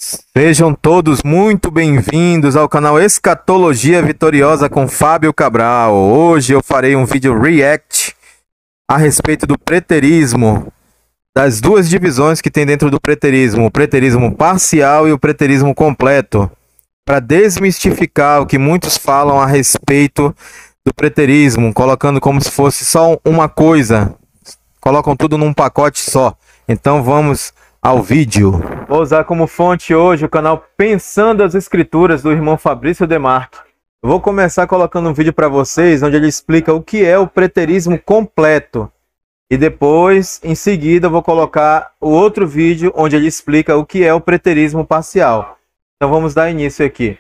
Sejam todos muito bem-vindos ao canal Escatologia Vitoriosa com Fábio Cabral. Hoje eu farei um vídeo react a respeito do preterismo, das duas divisões que tem dentro do preterismo, o preterismo parcial e o preterismo completo, para desmistificar o que muitos falam a respeito do preterismo, colocando como se fosse só uma coisa, colocam tudo num pacote só. Então vamos ao vídeo. Vou usar como fonte hoje o canal Pensando as Escrituras do irmão Fabrício Demarque. Vou começar colocando um vídeo para vocês onde ele explica o que é o preterismo completo. E depois, em seguida, eu vou colocar o outro vídeo onde ele explica o que é o preterismo parcial. Então vamos dar início aqui.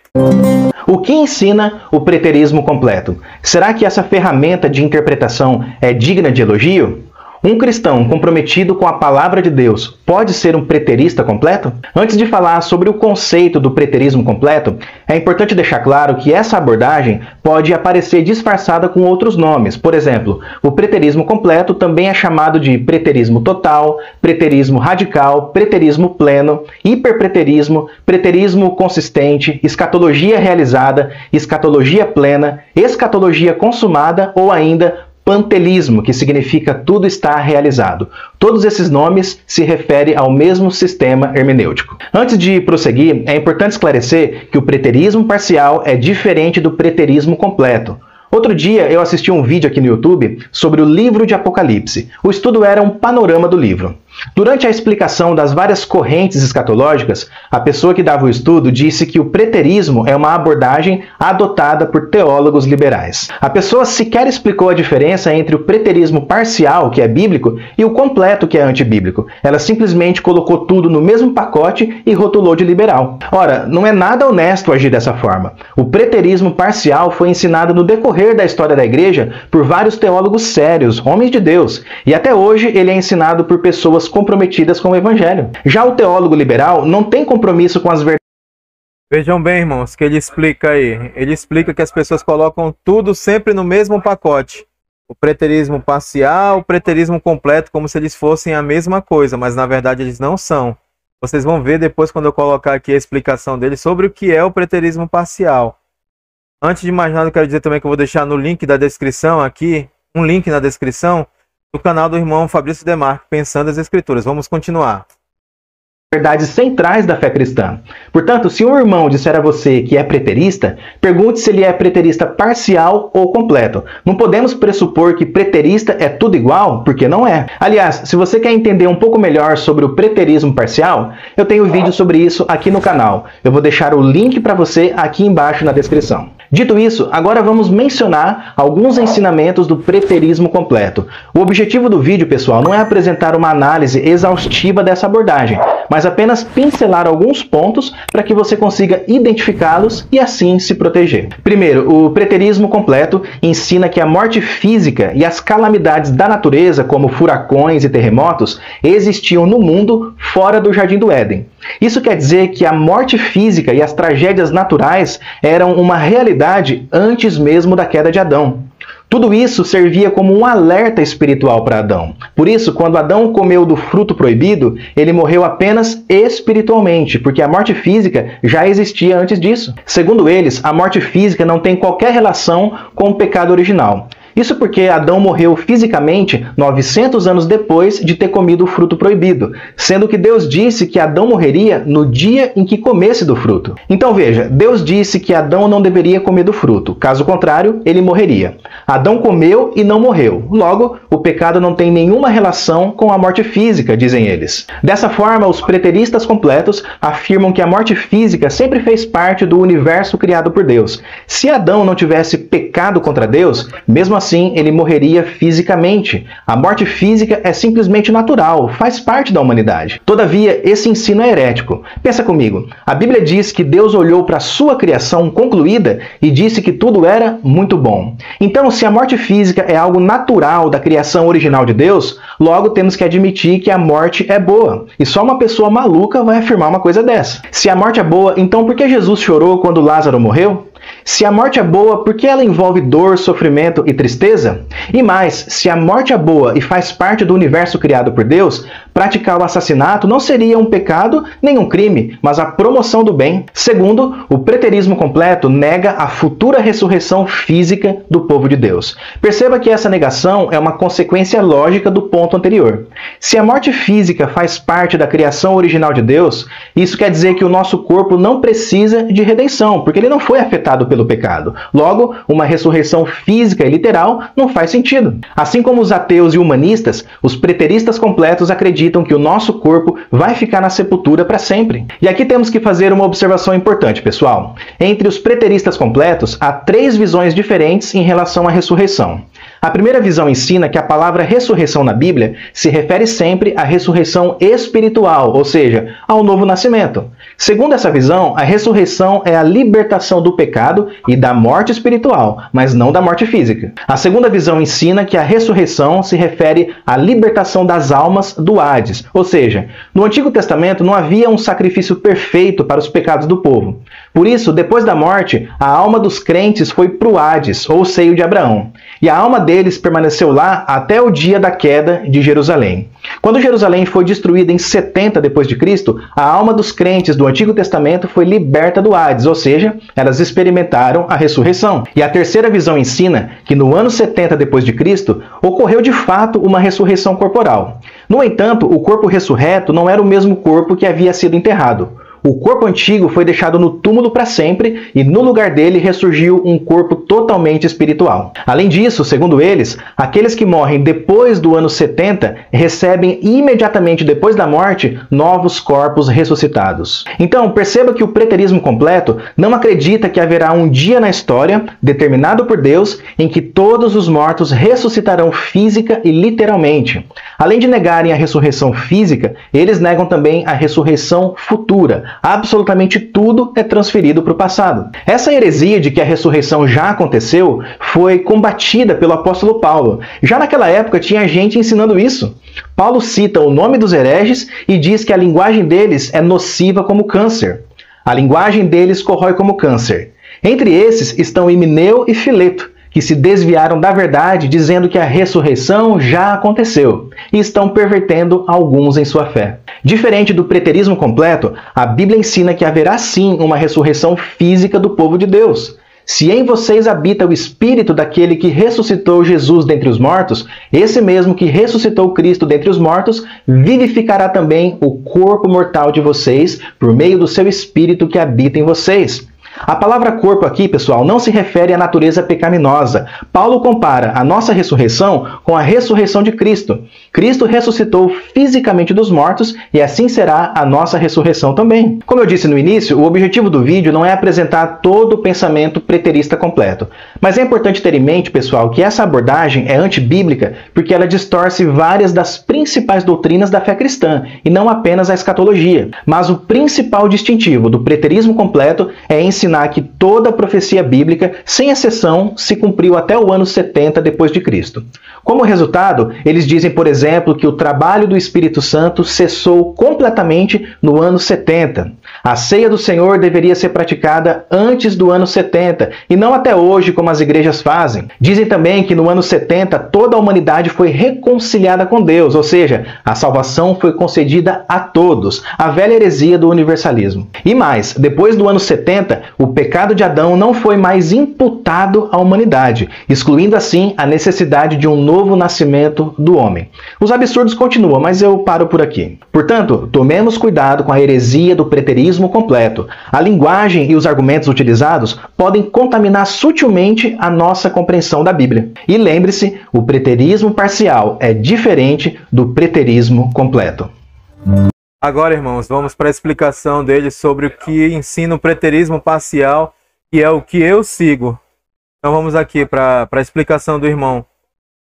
O que ensina o preterismo completo? Será que essa ferramenta de interpretação é digna de elogio? Um cristão comprometido com a palavra de Deus pode ser um preterista completo? Antes de falar sobre o conceito do preterismo completo, é importante deixar claro que essa abordagem pode aparecer disfarçada com outros nomes. Por exemplo, o preterismo completo também é chamado de preterismo total, preterismo radical, preterismo pleno, hiperpreterismo, preterismo consistente, escatologia realizada, escatologia plena, escatologia consumada ou ainda pantelismo, que significa tudo está realizado. Todos esses nomes se referem ao mesmo sistema hermenêutico. Antes de prosseguir, é importante esclarecer que o preterismo parcial é diferente do preterismo completo. Outro dia eu assisti um vídeo aqui no YouTube sobre o livro de Apocalipse. O estudo era um panorama do livro. Durante a explicação das várias correntes escatológicas, a pessoa que dava o estudo disse que o preterismo é uma abordagem adotada por teólogos liberais. A pessoa sequer explicou a diferença entre o preterismo parcial, que é bíblico, e o completo, que é antibíblico. Ela simplesmente colocou tudo no mesmo pacote e rotulou de liberal. Ora, não é nada honesto agir dessa forma. O preterismo parcial foi ensinado no decorrer da história da igreja por vários teólogos sérios, homens de Deus, e até hoje ele é ensinado por pessoas comprometidas com o evangelho. Já o teólogo liberal não tem compromisso com as verdades. Vejam bem, irmãos, que ele explica aí. Ele explica que as pessoas colocam tudo sempre no mesmo pacote. O preterismo parcial, o preterismo completo, como se eles fossem a mesma coisa, mas na verdade eles não são. Vocês vão ver depois quando eu colocar aqui a explicação dele sobre o que é o preterismo parcial. Antes de mais nada, eu quero dizer também que eu vou deixar no link da descrição aqui, um link na descrição, do canal do irmão Fabrício Demarque, Pensando as Escrituras. Vamos continuar. Verdades centrais da fé cristã. Portanto, se um irmão disser a você que é preterista, pergunte se ele é preterista parcial ou completo. Não podemos pressupor que preterista é tudo igual, porque não é. Aliás, se você quer entender um pouco melhor sobre o preterismo parcial, eu tenho um vídeo sobre isso aqui no canal. Eu vou deixar o link para você aqui embaixo na descrição. Dito isso, agora vamos mencionar alguns ensinamentos do preterismo completo. O objetivo do vídeo, pessoal, não é apresentar uma análise exaustiva dessa abordagem, mas apenas pincelar alguns pontos para que você consiga identificá-los e assim se proteger. Primeiro, o preterismo completo ensina que a morte física e as calamidades da natureza, como furacões e terremotos, existiam no mundo fora do Jardim do Éden. Isso quer dizer que a morte física e as tragédias naturais eram uma realidade antes mesmo da queda de Adão. Tudo isso servia como um alerta espiritual para Adão. Por isso, quando Adão comeu do fruto proibido, ele morreu apenas espiritualmente, porque a morte física já existia antes disso. Segundo eles, a morte física não tem qualquer relação com o pecado original. Isso porque Adão morreu fisicamente 900 anos depois de ter comido o fruto proibido, sendo que Deus disse que Adão morreria no dia em que comesse do fruto. Então veja, Deus disse que Adão não deveria comer do fruto, caso contrário, ele morreria. Adão comeu e não morreu. Logo, o pecado não tem nenhuma relação com a morte física, dizem eles. Dessa forma, os preteristas completos afirmam que a morte física sempre fez parte do universo criado por Deus. Se Adão não tivesse pecado contra Deus, mesmo assim, ele morreria fisicamente. A morte física é simplesmente natural, faz parte da humanidade. Todavia, esse ensino é herético. Pensa comigo, a Bíblia diz que Deus olhou para a sua criação concluída e disse que tudo era muito bom. Então, se a morte física é algo natural da criação original de Deus, logo temos que admitir que a morte é boa. E só uma pessoa maluca vai afirmar uma coisa dessa. Se a morte é boa, então por que Jesus chorou quando Lázaro morreu? Se a morte é boa, por que ela envolve dor, sofrimento e tristeza? E mais, se a morte é boa e faz parte do universo criado por Deus, praticar o assassinato não seria um pecado nem um crime, mas a promoção do bem. Segundo, o preterismo completo nega a futura ressurreição física do povo de Deus. Perceba que essa negação é uma consequência lógica do ponto anterior. Se a morte física faz parte da criação original de Deus, isso quer dizer que o nosso corpo não precisa de redenção, porque ele não foi afetado pelo pecado. Logo, uma ressurreição física e literal não faz sentido. Assim como os ateus e humanistas, os preteristas completos acreditam que o nosso corpo vai ficar na sepultura para sempre. E aqui temos que fazer uma observação importante, pessoal. Entre os preteristas completos, há 3 visões diferentes em relação à ressurreição. A primeira visão ensina que a palavra ressurreição na Bíblia se refere sempre à ressurreição espiritual, ou seja, ao novo nascimento. Segundo essa visão, a ressurreição é a libertação do pecado e da morte espiritual, mas não da morte física. A segunda visão ensina que a ressurreição se refere à libertação das almas do Hades, ou seja, no Antigo Testamento não havia um sacrifício perfeito para os pecados do povo. Por isso, depois da morte, a alma dos crentes foi para o Hades, ou seio de Abraão, e a alma deles permaneceu lá até o dia da queda de Jerusalém. Quando Jerusalém foi destruída em 70 d.C., a alma dos crentes do Antigo Testamento foi liberta do Hades, ou seja, elas experimentaram a ressurreição. E a terceira visão ensina que no ano 70 d.C. ocorreu de fato uma ressurreição corporal. No entanto, o corpo ressurreto não era o mesmo corpo que havia sido enterrado. O corpo antigo foi deixado no túmulo para sempre e no lugar dele ressurgiu um corpo totalmente espiritual. Além disso, segundo eles, aqueles que morrem depois do ano 70 recebem imediatamente depois da morte novos corpos ressuscitados. Então, perceba que o preterismo completo não acredita que haverá um dia na história, determinado por Deus, em que todos os mortos ressuscitarão física e literalmente. Além de negarem a ressurreição física, eles negam também a ressurreição futura. Absolutamente tudo é transferido para o passado. Essa heresia de que a ressurreição já aconteceu foi combatida pelo apóstolo Paulo. Já naquela época tinha gente ensinando isso. Paulo cita o nome dos hereges e diz que a linguagem deles é nociva como câncer. A linguagem deles corrói como câncer. Entre esses estão Himeneu e Fileto, que se desviaram da verdade dizendo que a ressurreição já aconteceu e estão pervertendo alguns em sua fé. Diferente do preterismo completo, a Bíblia ensina que haverá sim uma ressurreição física do povo de Deus. Se em vocês habita o Espírito daquele que ressuscitou Jesus dentre os mortos, esse mesmo que ressuscitou Cristo dentre os mortos, vivificará também o corpo mortal de vocês por meio do seu Espírito que habita em vocês. A palavra corpo aqui, pessoal, não se refere à natureza pecaminosa. Paulo compara a nossa ressurreição com a ressurreição de Cristo. Cristo ressuscitou fisicamente dos mortos e assim será a nossa ressurreição também. Como eu disse no início, o objetivo do vídeo não é apresentar todo o pensamento preterista completo. Mas é importante ter em mente, pessoal, que essa abordagem é antibíblica porque ela distorce várias das principais doutrinas da fé cristã e não apenas a escatologia. Mas o principal distintivo do preterismo completo é ensinar que toda a profecia bíblica, sem exceção, se cumpriu até o ano 70 d.C. Como resultado, eles dizem, por exemplo, que o trabalho do Espírito Santo cessou completamente no ano 70. A ceia do Senhor deveria ser praticada antes do ano 70 e não até hoje, como as igrejas fazem. Dizem também que no ano 70 toda a humanidade foi reconciliada com Deus, ou seja, a salvação foi concedida a todos, a velha heresia do universalismo. E mais, depois do ano 70, o pecado de Adão não foi mais imputado à humanidade, excluindo assim a necessidade de um novo nascimento do homem. Os absurdos continuam, mas eu paro por aqui. Portanto, tomemos cuidado com a heresia do preterismo completo. A linguagem e os argumentos utilizados podem contaminar sutilmente a nossa compreensão da Bíblia. E lembre-se, o preterismo parcial é diferente do preterismo completo. Agora, irmãos, vamos para a explicação dele sobre o que ensina o preterismo parcial, que é o que eu sigo. Então vamos aqui para a explicação do irmão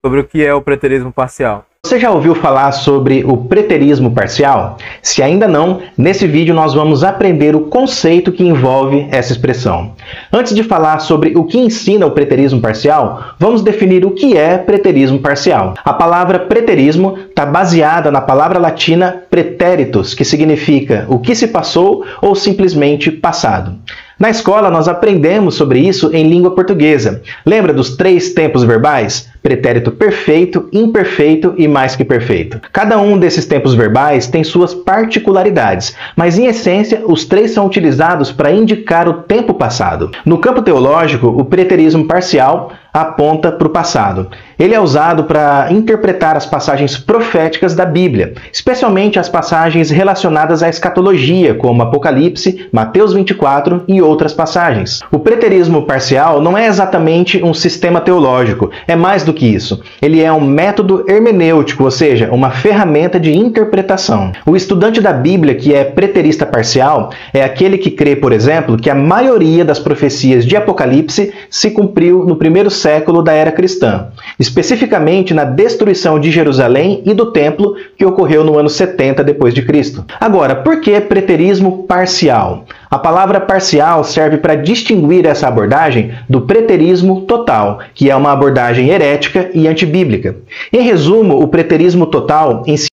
sobre o que é o preterismo parcial. Você já ouviu falar sobre o preterismo parcial? Se ainda não, nesse vídeo nós vamos aprender o conceito que envolve essa expressão. Antes de falar sobre o que ensina o preterismo parcial, vamos definir o que é preterismo parcial. A palavra preterismo está baseada na palavra latina pretéritos, que significa o que se passou ou simplesmente passado. Na escola, nós aprendemos sobre isso em língua portuguesa. Lembra dos 3 tempos verbais? Pretérito perfeito, imperfeito e mais que perfeito. Cada um desses tempos verbais tem suas particularidades, mas em essência, os 3 são utilizados para indicar o tempo passado. No campo teológico, o preterismo parcial aponta para o passado. Ele é usado para interpretar as passagens proféticas da Bíblia, especialmente as passagens relacionadas à escatologia, como Apocalipse, Mateus 24 e outras passagens. O preterismo parcial não é exatamente um sistema teológico, é mais do que isso. Ele é um método hermenêutico, ou seja, uma ferramenta de interpretação. O estudante da Bíblia que é preterista parcial é aquele que crê, por exemplo, que a maioria das profecias de Apocalipse se cumpriu no primeiro século da era cristã, especificamente na destruição de Jerusalém e do templo que ocorreu no ano 70 depois de Cristo. Agora, por que preterismo parcial? A palavra parcial serve para distinguir essa abordagem do preterismo total, que é uma abordagem herética e antibíblica. Em resumo, o preterismo total ensina...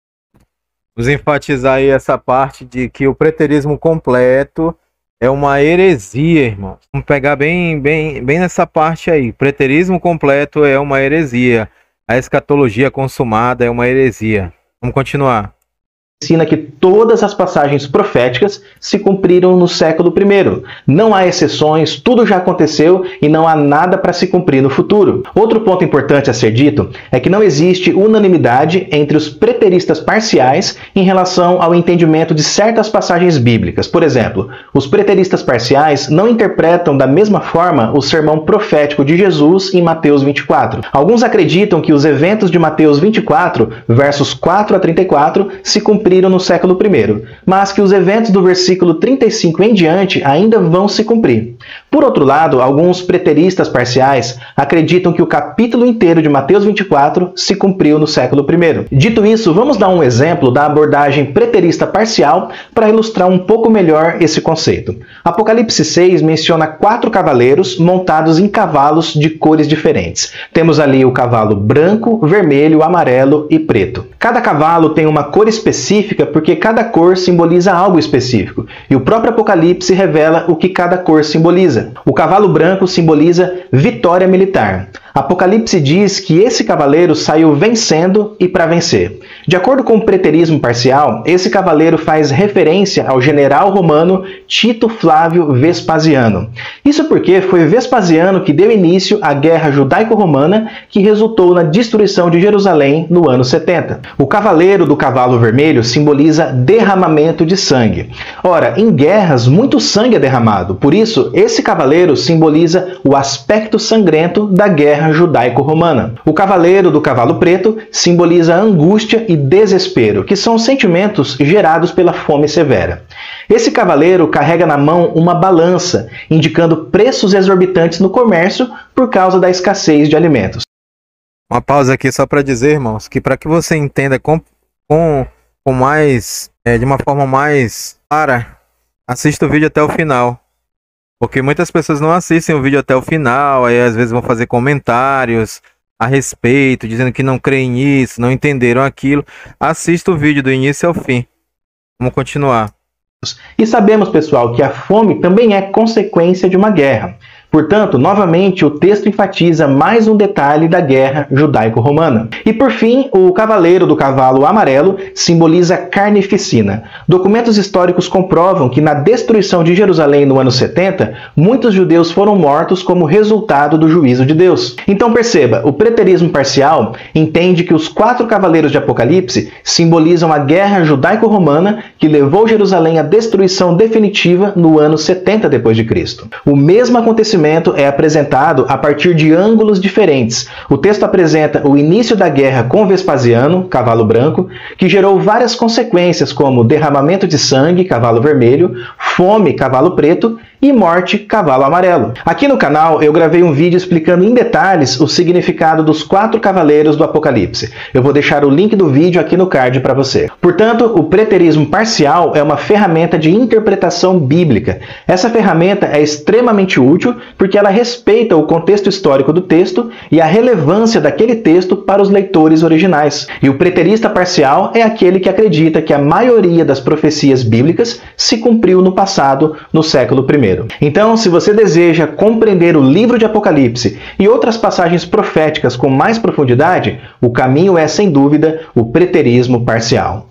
Vamos enfatizar aí essa parte de que o preterismo completo é uma heresia, irmão. Vamos pegar bem nessa parte aí. Preterismo completo é uma heresia. A escatologia consumada é uma heresia. Vamos continuar. Ensina que todas as passagens proféticas se cumpriram no século I. Não há exceções, tudo já aconteceu e não há nada para se cumprir no futuro. Outro ponto importante a ser dito é que não existe unanimidade entre os preteristas parciais em relação ao entendimento de certas passagens bíblicas. Por exemplo, os preteristas parciais não interpretam da mesma forma o sermão profético de Jesus em Mateus 24. Alguns acreditam que os eventos de Mateus 24, versos 4 a 34, se cumpriram no século I, mas que os eventos do versículo 35 em diante ainda vão se cumprir. Por outro lado, alguns preteristas parciais acreditam que o capítulo inteiro de Mateus 24 se cumpriu no século I. Dito isso, vamos dar um exemplo da abordagem preterista parcial para ilustrar um pouco melhor esse conceito. Apocalipse 6 menciona 4 cavaleiros montados em cavalos de cores diferentes. Temos ali o cavalo branco, vermelho, amarelo e preto. Cada cavalo tem uma cor específica porque cada cor simboliza algo específico, e o próprio Apocalipse revela o que cada cor simboliza. O cavalo branco simboliza vitória militar. Apocalipse diz que esse cavaleiro saiu vencendo e para vencer. De acordo com o preterismo parcial, esse cavaleiro faz referência ao general romano Tito Flávio Vespasiano. Isso porque foi Vespasiano que deu início à guerra judaico-romana que resultou na destruição de Jerusalém no ano 70. O cavaleiro do cavalo vermelho simboliza derramamento de sangue. Ora, em guerras, muito sangue é derramado, por isso, esse cavaleiro simboliza o aspecto sangrento da guerra judaico-romana. O cavaleiro do cavalo preto simboliza angústia e desespero, que são sentimentos gerados pela fome severa. Esse cavaleiro carrega na mão uma balança, indicando preços exorbitantes no comércio por causa da escassez de alimentos. Uma pausa aqui só para dizer, irmãos, que para que você entenda de uma forma mais clara, assista o vídeo até o final. Porque muitas pessoas não assistem o vídeo até o final, aí às vezes vão fazer comentários a respeito, dizendo que não creem nisso, não entenderam aquilo. Assista o vídeo do início ao fim. Vamos continuar. E sabemos, pessoal, que a fome também é consequência de uma guerra. Portanto, novamente, o texto enfatiza mais um detalhe da guerra judaico-romana. E por fim, o cavaleiro do cavalo amarelo simboliza carnificina. Documentos históricos comprovam que na destruição de Jerusalém no ano 70, muitos judeus foram mortos como resultado do juízo de Deus. Então perceba, o preterismo parcial entende que os 4 cavaleiros de Apocalipse simbolizam a guerra judaico-romana que levou Jerusalém à destruição definitiva no ano 70 depois de Cristo. O mesmo acontecimento é apresentado a partir de ângulos diferentes. O texto apresenta o início da guerra com Vespasiano, cavalo branco, que gerou várias consequências como derramamento de sangue, cavalo vermelho, fome, cavalo preto, e morte, cavalo amarelo. Aqui no canal eu gravei um vídeo explicando em detalhes o significado dos 4 cavaleiros do Apocalipse. Eu vou deixar o link do vídeo aqui no card para você. Portanto, o preterismo parcial é uma ferramenta de interpretação bíblica. Essa ferramenta é extremamente útil porque ela respeita o contexto histórico do texto e a relevância daquele texto para os leitores originais. E o preterista parcial é aquele que acredita que a maioria das profecias bíblicas se cumpriu no passado, no século I. primeiro. Então, se você deseja compreender o livro de Apocalipse e outras passagens proféticas com mais profundidade, o caminho é, sem dúvida, o preterismo parcial.